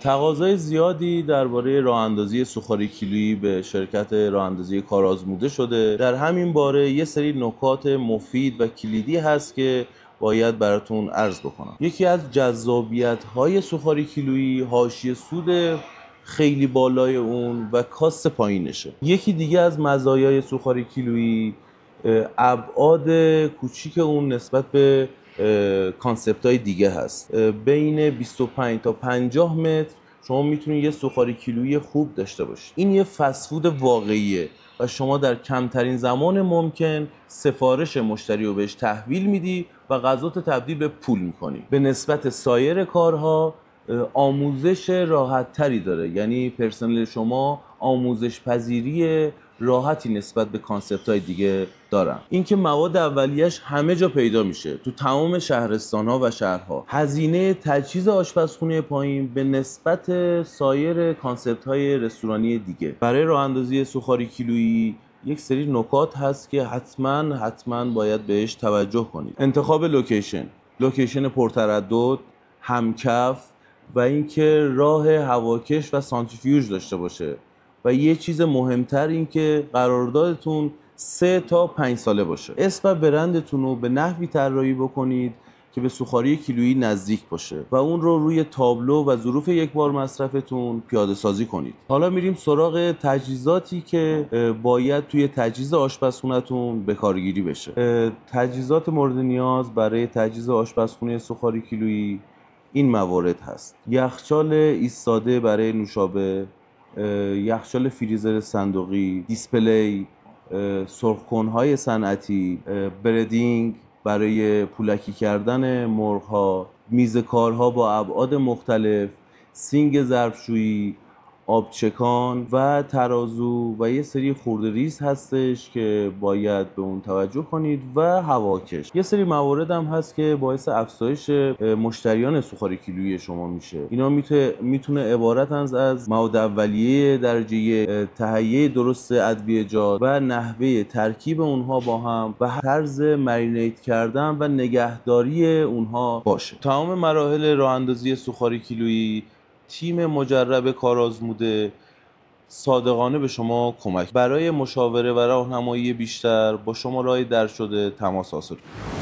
تقاضای زیادی درباره راه‌اندازی سوخاری کیلویی به شرکت راه‌اندازی کارآزموده شده. در همین باره یه سری نکات مفید و کلیدی هست که باید براتون عرض بکنم. یکی از جذابیت‌های سوخاری کیلویی حاشیه سود خیلی بالای اون و کاست پایینشه. یکی دیگه از مزایای سوخاری کیلویی ابعاد کوچیک اون نسبت به کانسپت های دیگه هست. بین 25 تا 50 متر شما میتونید یه سوخاری کیلویی خوب داشته باشید. این یه فسفود واقعیه و شما در کمترین زمان ممکن سفارش مشتری رو بهش تحویل میدی و غذات تبدیل به پول میکنی. به نسبت سایر کارها آموزش راحت تری داره، یعنی پرسنل شما آموزش پذیری راحتی نسبت به کانسپت های دیگه دارن. اینکه مواد اولیش همه جا پیدا میشه، تو تمام شهرستان ها و شهرها. هزینه تجهیز آشپزخونه پایین به نسبت سایر کانسپت های رستورانی دیگه. برای راه اندازی سوخاری کیلویی یک سری نکات هست که حتما باید بهش توجه کنید. انتخاب لوکیشن پرتردد، همکف و اینکه راه هواکش و سانتریفیوژ داشته باشه و یه چیز مهمتر این که قراردادتون 3 تا 5 ساله باشه. اسم و برندتون رو به نحوی طراحی بکنید که به سوخاری کیلویی نزدیک باشه و اون رو روی تابلو و ظروف یک بار مصرفتون پیاده سازی کنید. حالا میریم سراغ تجهیزاتی که باید توی تجهیز آشپزخونه‌تون به کارگیری بشه. تجهیزات مورد نیاز برای تجهیز آشپزخونه سوخاری کیلویی این موارد هست: یخچال ایستاده برای نوشابه، یخچال فریزر صندوقی، دیسپلی، سرخ‌کن‌های صنعتی، بردینگ برای پولکی کردن مرغ‌ها، میز کارها با ابعاد مختلف، سینگ ظرفشویی، آبچکان و ترازو و یه سری خورده ریز هستش که باید به اون توجه کنید و هواکش. یه سری موارد هم هست که باعث افزایش مشتریان سوخاری کیلویی شما میشه. اینا میتونه عبارت از مواد اولیه درجه، تهیه درست ادویه‌جات و نحوه ترکیب اونها با هم و طرز مرینیت کردن و نگهداری اونها باشه. تمام مراحل راه اندازی سوخاری کیلویی تیم مجرب کارآزموده صادقانه به شما کمک. برای مشاوره و راهنمایی بیشتر با شماره‌های درج شده تماس حاصل کنید.